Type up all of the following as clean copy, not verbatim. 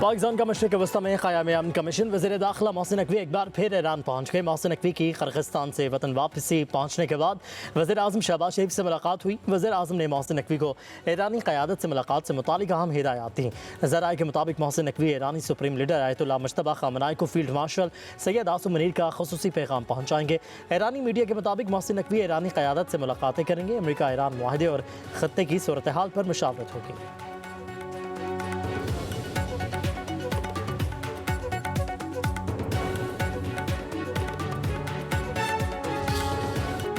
पाकिस्तान का मशरिक़ वस्ती में क़याम अमन कमीशन वज़ीर दाखिला मोहसिन नकवी एक बार फिर ईरान पहुँच गए। मोहसिन नकवी की किर्गिस्तान से वतन वापसी पहुँचने के बाद वज़ीर आज़म शहबाज शरीफ से मुलाकात हुई। वज़ीर आज़म ने मोहसिन नकवी को ईरानी क़यादत से मुलाकात से मुतालिक अहम हिदायत दी। ज़राए के मुताबिक मोहसिन नकवी ईरानी सुप्रीम लीडर आयतुल्लाह मुज्तबा ख़ामेनी को फील्ड मार्शल सैयद आसिम मुनीर का ख़ुसूसी पैगाम पहुँचाएंगे। ईरानी मीडिया के मुताबिक मोहसिन नकवी ईरानी क़यादत से मुलाकातें करेंगे। अमरीका ईरान मुआहदे और ख़त्ते की सूरत हाल पर मुशावरत होगी।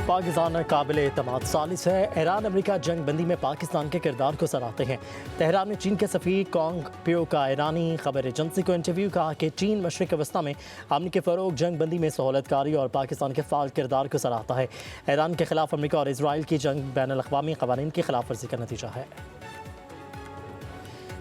पाकिस्तान काबिल एतमाद सालिस है। ईरान अमरीका जंग बंदी में पाकिस्तान के किरदार को सराहते हैं। तेहरान में चीन के सफ़ीर कॉन्ग पियो का ईरानी खबर एजेंसी को इंटरव्यू कहा कि चीन मशरिक़ वस्ती में अमन के फ़रोग, जंग बंदी में सहूलतकारी और पाकिस्तान के फ़ाल किरदार को सराहता है। ईरान के ख़िलाफ़ अमरीका और इसराइल की जंग बैनुल-अक़वामी क़वानीन की खिलाफ वर्जी का नतीजा है।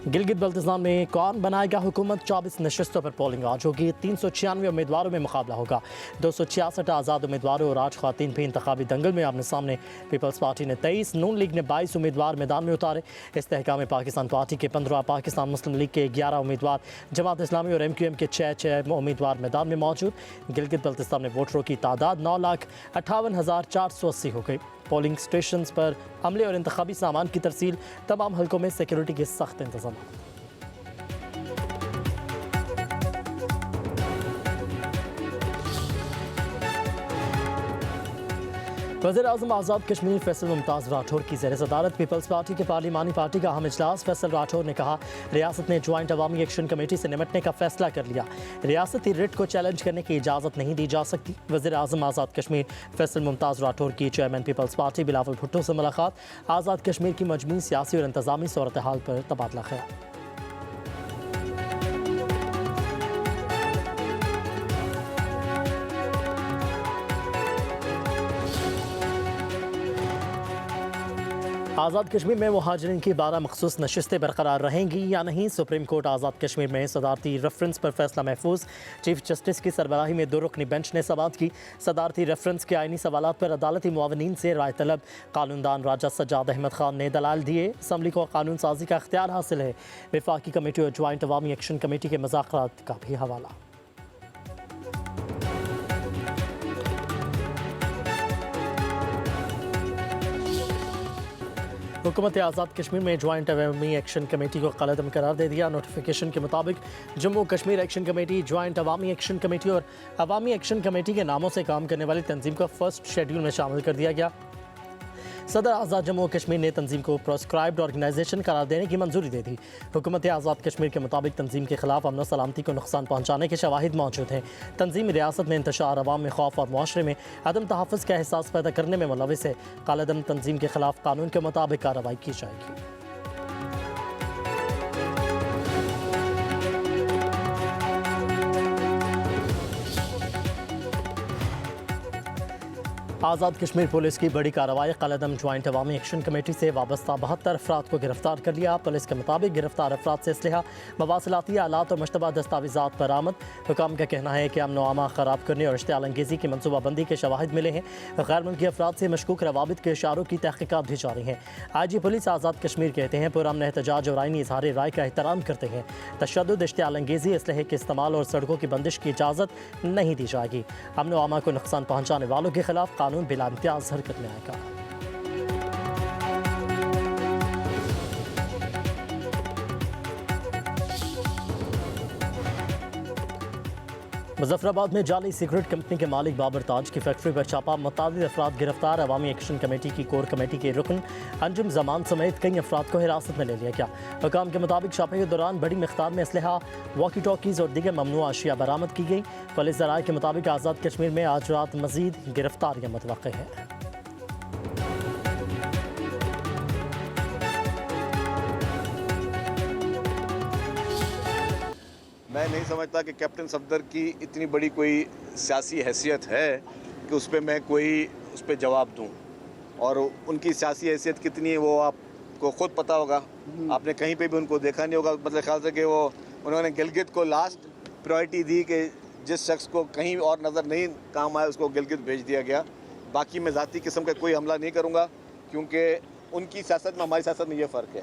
गिलगित बल्तिस्तान में कौन बनाएगा हुकूमत, 24 नशस्तों पर पोलिंग आज होगी। 396 उम्मीदवारों में मुकाबला होगा। 266 आज़ाद उम्मीदवारों और 8 ख़वातीन भी इंतखाबी दंगल में आमने सामने। पीपल्स पार्टी ने 23, नून लीग ने 22 उम्मीदवार मैदान में उतारे। इस्तेहकाम पाकिस्तान पार्टी के 15, पाकिस्तान मुस्लिम लीग के 11 उम्मीदवार, जमात इस्लामी और MQM के 6 उम्मीदवार मैदान में मौजूद। गिलगित बल्तिस्तान में वोटरों की तादाद 9,58,480 हो गई। पोलिंग स्टेशन पर अमले और इंतखाबी सामान की तरसील, तमाम हल्कों में सिक्योरिटी के सख्त इंतजाम। वज़ीर आज़म आज़ाद कश्मीर फैसल मुमताज़ राठौर की ज़ेर सदारत पीपल्स पार्टी के पार्लिमानी पार्टी का अहम इजलास। फैसल राठौर ने कहा, रियासत ने ज्वाइंट अवामी एक्शन कमेटी से निमटने का फैसला कर लिया। रियासती रिट को चैलेंज करने की इजाज़त नहीं दी जा सकती। वज़ीर आज़म आज़ाद कश्मीर फैसल मुमताज़ राठौर की चेयरमैन पीपल्स पार्टी बिलावल भुट्टो से मुलाकात। आज़ाद कश्मीर की मजमूई सियासी और इंतज़ामी सूरत हाल पर तबादला ख्याल। आज़ाद कश्मीर में मुहाजिरीन की 12 मखसूस नशिस्तें बरकरार रहेंगी या नहीं। सुप्रीम कोर्ट आज़ाद कश्मीर में सदारती रेफरेंस पर फैसला महफूज। चीफ जस्टिस की सरबराही में 2 रुकनी बेंच ने समाअत की। सदारती रेफरेंस के आइनी सवालात पर अदालती मुआवनीन से राय तलब। कानूनदान राजा सज्जाद अहमद खान ने दलाल दिए। असम्बली को कानून साजी का इख्तियार हासिल है। वफाकी कमेटी और ज्वाइंट अवामी एक्शन कमेटी के मुज़ाकरात का भी हवाला। हुकूमत आज़ाद कश्मीर में ज्वाइंट अवामी एक्शन कमेटी को कलअदम करार दे दिया। नोटिफिकेशन के मुताबिक Jammu Kashmir action committee, joint Awami action committee और अवामी एक्शन कमेटी के नामों से काम करने वाली तंजीम को फर्स्ट शेड्यूल में शामिल कर दिया गया। सदर आज़ाद जम्मू कश्मीर ने तंजीम को प्रोस्क्राइब्ड ऑर्गेनाइजेशन करार देने की मंजूरी दे दी। हुकूमत आज़ाद कश्मीर के मुताबिक तंजीम के खिलाफ अमन सलामती को नुकसान पहुँचाने के शवाहिद मौजूद हैं। तंजीम रियासत में इंतशार, अवाम में खौफ और मुआशरे में अदम तहफ़्फ़ुज़ का एहसास पैदा करने में मुलविस है। कालअदम तंजीम के खिलाफ कानून के मुताबिक कार्रवाई की जाएगी। आज़ाद कश्मीर पुलिस की बड़ी कार्रवाई। कलअदम ज्वाइंट अवामी एक्शन कमेटी से वाबस्ता 72 अफराद को गिरफ्तार कर लिया। पुलिस के मुताबिक गिरफ्तार अफराद से असलहा, मवासिलाती आलात और मुश्तबा दस्तावेज़ात बरामद। हुकाम का कहना है कि अमन व अमा ख़राब करने और इश्तियाल अंगेज़ी की मनसूबाबंदी के शवाहिद मिले हैं। गैर मुल्की अफराद से मशकूक रवाबित के इशारों की तहक़ीक़ात भी जारी हैं। IG पुलिस आज़ाद कश्मीर कहते हैं, पुरअमन एहतजाज और आइनी इज़हार राय का एहतराम करते हैं। तशद्दुद, इश्तियाल अंगेज़ी, असलहे के इस्तेमाल और सड़कों की बंदिश की इजाज़त नहीं दी जाएगी। अमन व अमा को नुकसान पहुँचाने वालों के खिलाफ कानून बिला इम्तियाज़ हरकत में आएगा। मुजफ्फराबाद में जाली सिगरेट कंपनी के मालिक बाबर ताज की फैक्ट्री पर छापा। मुतादिद अफराद गिरफ्तार। अवामी एक्शन कमेटी की कोर कमेटी के रुकन अंजुम जमान समेत कई अफराद को हिरासत में ले लिया गया। हुकाम के मुताबिक छापे के दौरान बड़ी मिक़दार में असलहा, वॉकी टॉकीज़ और दीगर ममनूआ अशिया बरामद की गई। पुलिस ज़राए के मुताबिक आज़ाद कश्मीर में आज रात मज़ीद गिरफ्तारियाँ मुतवक्किल है। मैं नहीं समझता कि कैप्टन सफदर की इतनी बड़ी कोई सियासी हैसियत है कि उस पर मैं उस पर जवाब दूं। और उनकी सियासी हैसियत कितनी है वो आपको ख़ुद पता होगा। आपने कहीं पे भी उनको देखा नहीं होगा। मतलब ख्याल से कि उन्होंने गिलगित को लास्ट प्रायोरिटी दी कि जिस शख्स को कहीं और नज़र नहीं काम आया उसको गिलगित भेज दिया गया। बाकी मैं ज़ाती किस्म का कोई हमला नहीं करूँगा, क्योंकि उनकी सियासत में हमारी सियासत में ये फ़र्क है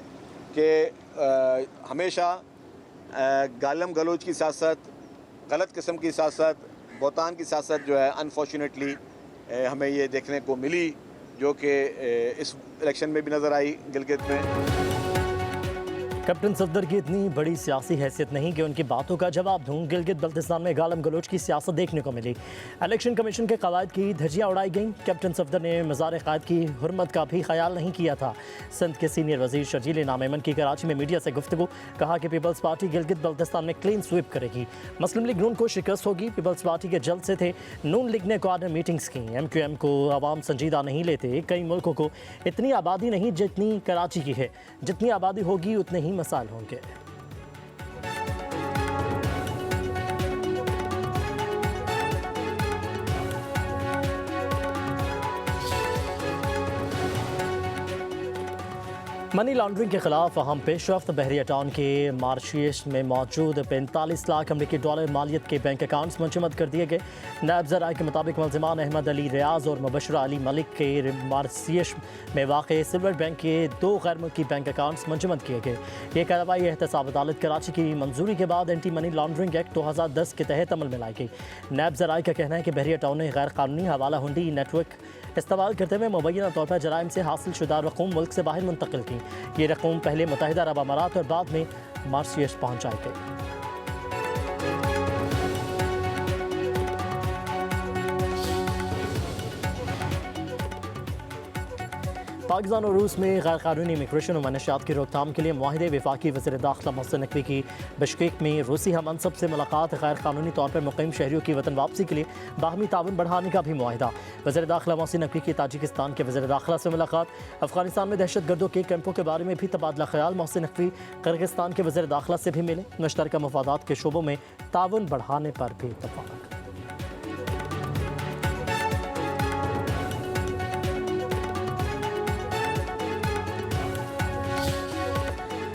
कि हमेशा गालम गलोच की सियासत, गलत किस्म की सियासत, बहतान की सियासत जो है अनफॉर्चुनेटली हमें ये देखने को मिली, जो कि इस इलेक्शन में भी नज़र आई गिलगित में। कैप्टन सफदर की इतनी बड़ी सियासी हैसियत नहीं कि उनकी बातों का जवाब दूं। गिलगित बल्तिस्तान में गालम गलोच की सियासत देखने को मिली। इलेक्शन कमीशन के कवायद की धज्जियां उड़ाई गईं। कैप्टन सफदर ने मज़ार क़ायद की हुर्मत का भी ख्याल नहीं किया था। सिंध के सीनियर वजीर शर्जील नामेमन की कराची में मीडिया से गुफ्तगू, कहा कि पीपल्स पार्टी गिलगित बल्तिस्तान में क्लीन स्वीप करेगी। मुस्लिम लीग नून को शिकस्त होगी। पीपल्स पार्टी के जलसे थे। नून लीग ने कॉर्नर मीटिंग्स की। MQM को अवाम संजीदा नहीं लेते। कई मुल्कों को इतनी आबादी नहीं जितनी कराची की है। जितनी आबादी होगी उतने ही मसाइल होंगे। मनी लॉन्ड्रिंग के खिलाफ अहम पेशरफ्त। बहरिया टाउन के मार्शियस में मौजूद 45 लाख अमरीकी डॉलर मालियत के बैंक अकाउंट्स मुंजमद कर दिए गए। नायब ज़राए के मुताबिक मुलजिमान अहमद अली रियाज और मुबशरा अली मलिक के मार्शियस में वाक़ सिल्वर बैंक के 2 गैर मुल्की बैंक अकाउंट्स मुंजमद किए गए। ये कार्रवाई एहतसाब अदालत कराची की मंजूरी के बाद एंटी मनी लॉन्ड्रिंग एक्ट 2010 के तहत अमल में लाई गई। नायब ज़राए का कहना है कि बहरिया टाउन ने गैर कानूनी हवाला हुंडी नेटवर्क इस्तेमाल करते हुए मुबैना तौर पर जराइम से हासिल शुदा रकूम मुल्क से बाहर मुंतकिल की। ये रकूम पहले मुत्तहिदा अरब अमारात और बाद में मार्शियस पहुँचाई गई। पाकिस्तान और रूस में गैर कानूनी इमिग्रेशन और मनशियात की रोकथाम के लिए मुआहिदे। वफाकी वज़ीर दाखिला मोहसिन नकवी की बिश्केक में रूसी हम मनसब से मुलाकात। गैर कानूनी तौर पर मुक़ीम शहरियों की वतन वापसी के लिए बाहमी ताउन बढ़ाने का भी मुआहिदा। वज़ीर दाखिला मोहसिन नकवी की ताजिकिस्तान के वज़ीर दाखिला से मुलाकात। अफगानिस्तान में दहशत गर्दों के कैंपों के बारे में भी तबादला ख्याल। मोहसिन नकवी किर्गिस्तान के वज़ीर दाखिला से भी मिले। मुश्तरका मफादात के शोबों में ताउन बढ़ाने पर भी इत्तफाक।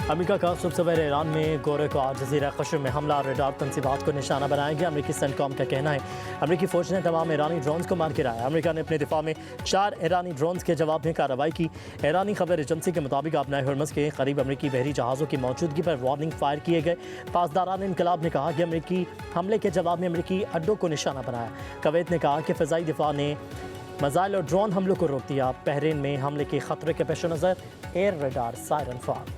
अमेरिका का सुबह सवेरे ईरान में गोरे को आज जज़ीरा कश्मीर में हमला। रडार तंसीबात को निशाना बनाया गया। अमेरिकी सेंटकॉम का कहना है अमेरिकी फौज ने तमाम ईरानी ड्रोन्स को मार गिराया। अमेरिका ने अपने दिफा में 4 ईरानी ड्रोन्स के जवाब में कार्रवाई की। ईरानी खबर एजेंसी के मुताबिक अपना हुर्मस के करीब अमेरिकी बहरी जहाज़ों की मौजूदगी पर वार्निंग फायर किए गए। पासदारान इनकलाब ने कहा कि अमेरिकी हमले के जवाब में अमेरिकी अड्डों को निशाना बनाया। कुवैत ने कहा कि फ़िज़ाई दिफा ने मिसाइल और ड्रोन हमलों को रोक दिया। बहरीन में हमले के खतरे के पेश नज़र air radar siren fire.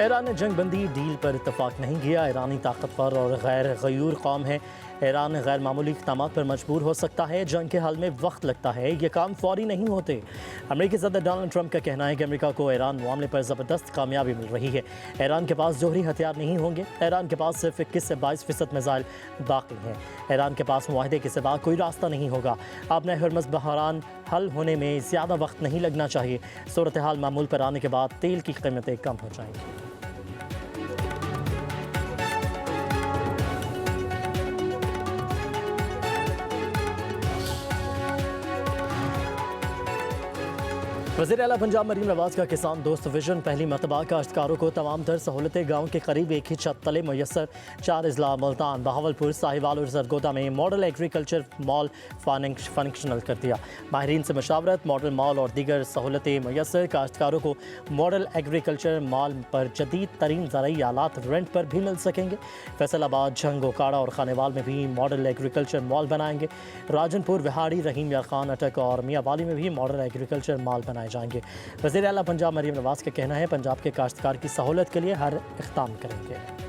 Iran ने जंग बंदी डील पर इत्तफाक नहीं किया। ईरानी ताकतवर और गैर गयूर कौम है। ईरान गैर मामूली इक़दाम पर मजबूर हो सकता है। जंग के हल में वक्त लगता है। ये काम फौरी नहीं होते। अमेरिकी सदर डोनाल्ड ट्रंप का कहना है कि अमेरिका को ईरान मामले पर ज़बरदस्त कामयाबी मिल रही है। ईरान के पास जोहरी हथियार नहीं होंगे। ईरान के पास सिर्फ 21 से 22% मिसाइल बाकी हैं। ईरान के पास मुआहदे के सिवा कोई रास्ता नहीं होगा। अपने हुर्मस बहरान हल होने में ज़्यादा वक्त नहीं लगना चाहिए। सूरत हाल मामूल पर आने के बाद तेल की कीमतें कम हो जाएंगी। वज़ीर आला पंजाब मरीम नवाज का किसान दोस्त विजन पहली मरतबा काश्तकारों को तमाम तर सहूलतें गाँव के करीब एक ही छत तले मुयसर। 4 अजला मुल्तान, बहावलपुर, साहिवाल और सरगोदा में मॉडल एग्रीकल्चर मॉल फंक्शनल कर दिया। माहिरीन से मशावरत, मॉडल मॉल और दीगर सहूलतें मुयसर। काश्तकारों को मॉडल एग्रीकल्चर मॉल पर जदीद तरीन ज़रूरी आलात रेंट पर भी मिल सकेंगे। फैसलाबाद, झंग, ओकाड़ा और खानेवाल में भी मॉडल एग्रीकल्चर मॉल बनाएंगे। राजनपुर, विहाड़ी, रहीम यार खान, अटक और मियाँवाली में भी मॉडल एग्रीकल्चर मॉल बनाए जाएंगे। वज़ीर आला पंजाब मरीम नवाज का कहना है पंजाब के काश्तकार की सहूलत के लिए हर इक़दाम करेंगे।